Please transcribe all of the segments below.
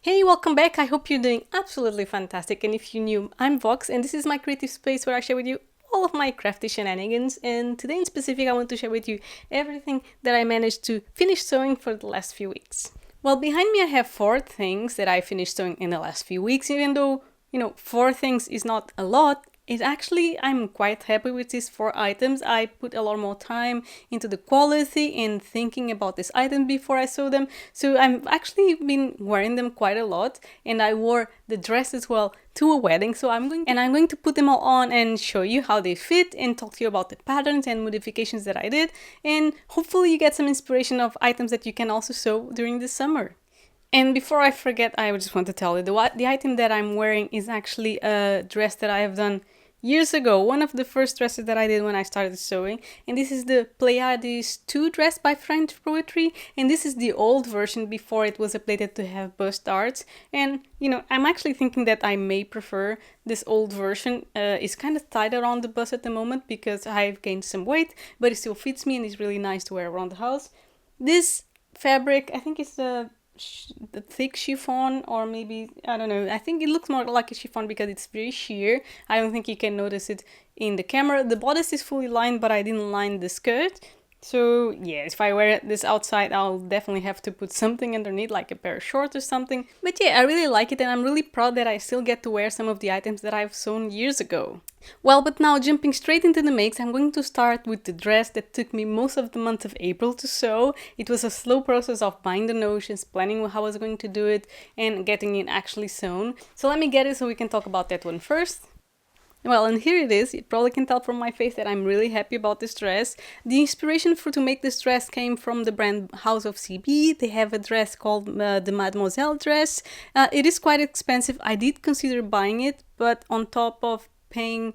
Hey, welcome back. I hope you're doing absolutely fantastic. And if you're new, I'm Vox, and this is my creative space where I share with you all of my crafty shenanigans. And today in specific, I want to share with you everything that I managed to finish sewing for the last few weeks. Well, behind me I have 4 things that I finished sewing in the last few weeks, even though, 4 things is not a lot. I'm quite happy with these 4 items. I put a lot more time into the quality and thinking about this item before I sew them. So I've actually been wearing them quite a lot, and I wore the dress as well to a wedding. So I'm going to put them all on and show you how they fit and talk to you about the patterns and modifications that I did. And hopefully you get some inspiration of items that you can also sew during the summer. And before I forget, I just want to tell you the item that I'm wearing is actually a dress that I have done years ago, one of the first dresses that I did when I started sewing, and this is the Pleiades II dress by French Poetry, and this is the old version before it was updated to have bust darts. And I'm actually thinking that I may prefer this old version. It's kind of tight around the bust at the moment because I've gained some weight, but it still fits me and it's really nice to wear around the house. This fabric, I think it's the thick chiffon, or maybe, I don't know, I think it looks more like a chiffon because it's very sheer. I don't think you can notice it in the camera. The bodice is fully lined, but I didn't line the skirt. So yeah, if I wear this outside, I'll definitely have to put something underneath, like a pair of shorts or something. But yeah, I really like it, and I'm really proud that I still get to wear some of the items that I've sewn years ago. Well, but now jumping straight into the makes, I'm going to start with the dress that took me most of the month of April to sew. It was a slow process of buying the notions, planning how I was going to do it, and getting it actually sewn. So let me get it so we can talk about that one first. Well, and here it is. You probably can tell from my face that I'm really happy about this dress. The inspiration to make this dress came from the brand House of CB. They have a dress called the Mademoiselle Dress. It is quite expensive. I did consider buying it, but on top of paying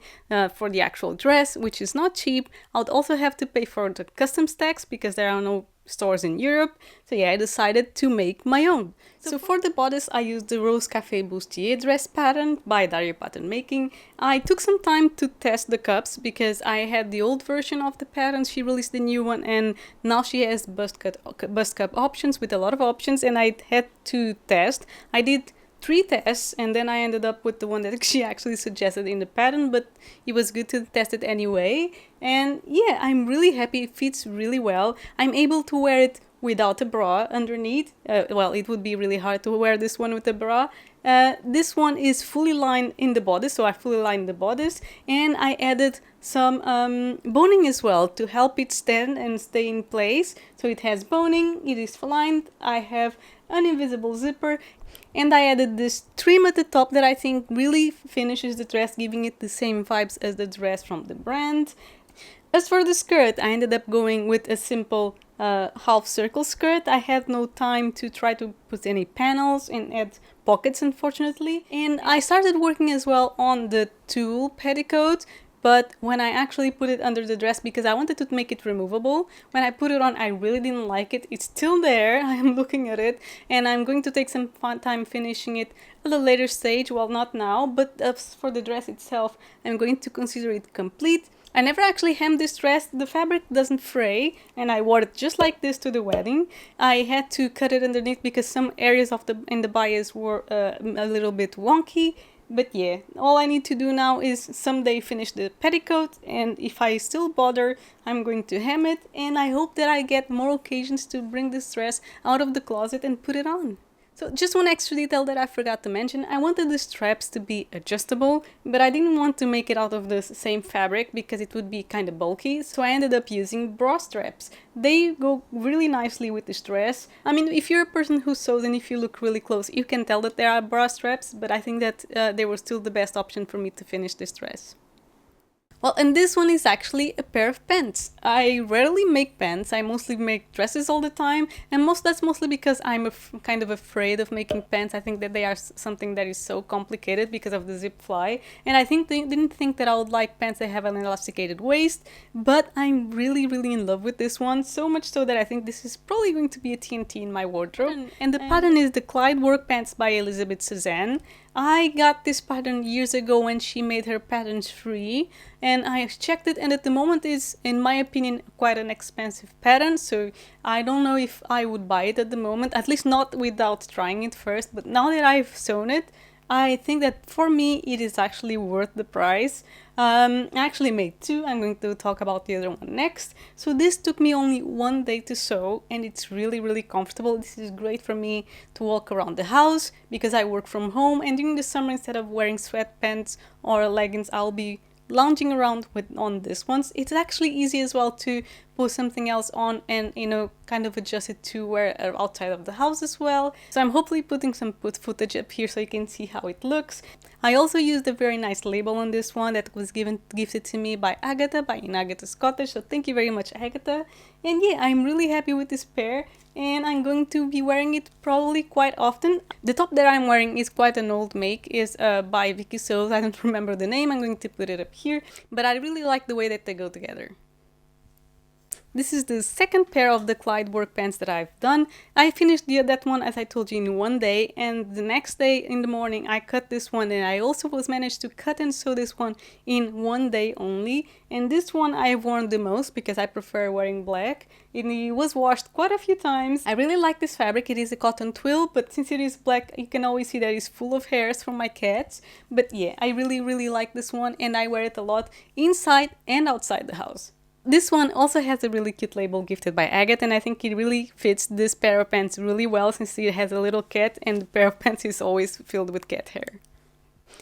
for the actual dress, which is not cheap, I would also have to pay for the customs tax because there are no stores in Europe. So yeah, I decided to make my own. So for the bodice, I used the Rose Cafe Bustier dress pattern by Dario Pattern Making. I took some time to test the cups because I had the old version of the pattern. She released the new one, and now she has bust cup options with a lot of options, and I had to test. I did 3 tests, and then I ended up with the one that she actually suggested in the pattern, but it was good to test it anyway. And yeah, I'm really happy. It fits really well. I'm able to wear it without a bra underneath. Well, it would be really hard to wear this one with a bra. This one is fully lined in the bodice, so I fully lined the bodice, and I added some boning as well to help it stand and stay in place. So it has boning, it is lined, I have an invisible zipper, and I added this trim at the top that I think really finishes the dress, giving it the same vibes as the dress from the brand. As for the skirt, I ended up going with a simple half circle skirt. I had no time to try to put any panels and add pockets, unfortunately. And I started working as well on the tulle petticoat, but when I actually put it under the dress, because I wanted to make it removable, when I put it on, I really didn't like it. It's still there, I am looking at it, and I'm going to take some fun time finishing it at a later stage. Well, not now, but as for the dress itself, I'm going to consider it complete. I never actually hemmed this dress. The fabric doesn't fray, and I wore it just like this to the wedding. I had to cut it underneath because some areas of the bias were a little bit wonky. But yeah, all I need to do now is someday finish the petticoat, and if I still bother, I'm going to hem it, and I hope that I get more occasions to bring this dress out of the closet and put it on. So just one extra detail that I forgot to mention, I wanted the straps to be adjustable, but I didn't want to make it out of the same fabric because it would be kind of bulky, so I ended up using bra straps. They go really nicely with this dress. I mean, if you're a person who sews and if you look really close, you can tell that there are bra straps, but I think that they were still the best option for me to finish this dress. Well, and this one is actually a pair of pants. I rarely make pants. I mostly make dresses all the time, and that's mostly because I'm kind of afraid of making pants. I think that they are something that is so complicated because of the zip fly, and I didn't think that I would like pants that have an elasticated waist, but I'm really, really in love with this one, so much so that I think this is probably going to be a TNT in my wardrobe. And the pattern is the Clyde work pants by Elizabeth Suzann. I got this pattern years ago when she made her patterns free, and I checked it, and at the moment is, in my opinion, quite an expensive pattern, so I don't know if I would buy it at the moment, at least not without trying it first. But now that I've sewn it, I think that for me it is actually worth the price. I actually made two. I'm going to talk about the other one next. So this took me only 1 day to sew, and it's really comfortable. This is great for me to walk around the house because I work from home, and during the summer, instead of wearing sweatpants or leggings, I'll be lounging around on this ones. It's actually easy as well to put something else on and, you know, kind of adjust it to wear outside of the house as well. So I'm hopefully putting some footage up here so you can see how it looks. I also used a very nice label on this one that was gifted to me by Agata, by Agata Scottish, so thank you very much, Agata. And yeah, I'm really happy with this pair, and I'm going to be wearing it probably quite often. The top that I'm wearing is quite an old make, is by Vikisews. I don't remember the name, I'm going to put it up here, but I really like the way that they go together. This is the second pair of the Clyde work pants that I've done. I finished that one, as I told you, in 1 day, and the next day in the morning I cut this one, and I also managed to cut and sew this one in 1 day only. And this one I've worn the most because I prefer wearing black. It was washed quite a few times. I really like this fabric. It is a cotton twill, but since it is black, you can always see that it's full of hairs from my cats. But yeah, I really like this one, and I wear it a lot inside and outside the house. This one also has a really cute label gifted by Agata, and I think it really fits this pair of pants really well since it has a little cat and the pair of pants is always filled with cat hair.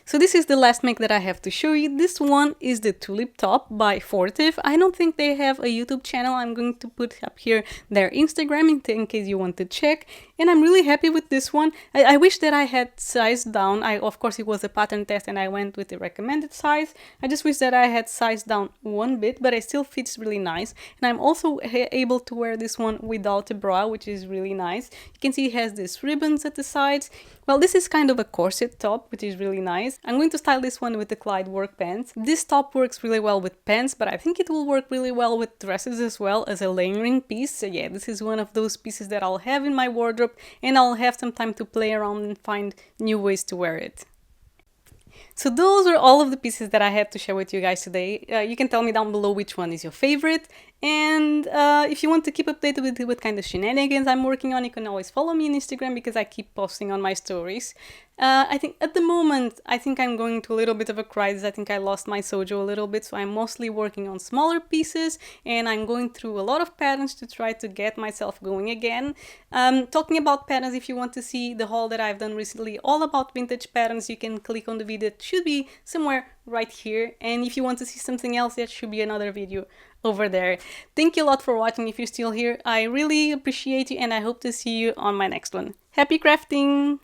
So this is the last make that I have to show you. This one is the Tulip top by Fortiv. I don't think they have a YouTube channel. I'm going to put up here their Instagram in case you want to check. And I'm really happy with this one. I wish that I had sized down. Of course, it was a pattern test and I went with the recommended size. I just wish that I had sized down one bit, but it still fits really nice. And I'm also able to wear this one without a bra, which is really nice. You can see it has these ribbons at the sides. Well, this is kind of a corset top, which is really nice. I'm going to style this one with the Clyde work pants. This top works really well with pants, but I think it will work really well with dresses as well as a layering piece. So yeah, this is one of those pieces that I'll have in my wardrobe, and I'll have some time to play around and find new ways to wear it. So those are all of the pieces that I had to share with you guys today. You can tell me down below which one is your favorite. And if you want to keep updated with what kind of shenanigans I'm working on, you can always follow me on Instagram because I keep posting on my stories. I think at the moment, I think I'm going to a little bit of a crisis. I think I lost my sojo a little bit, so I'm mostly working on smaller pieces and I'm going through a lot of patterns to try to get myself going again. Talking about patterns, if you want to see the haul that I've done recently all about vintage patterns, you can click on the video. It should be somewhere right here, and if you want to see something else, that should be another video over there. Thank you a lot for watching. If you're still here, I really appreciate you, and I hope to see you on my next one. Happy crafting!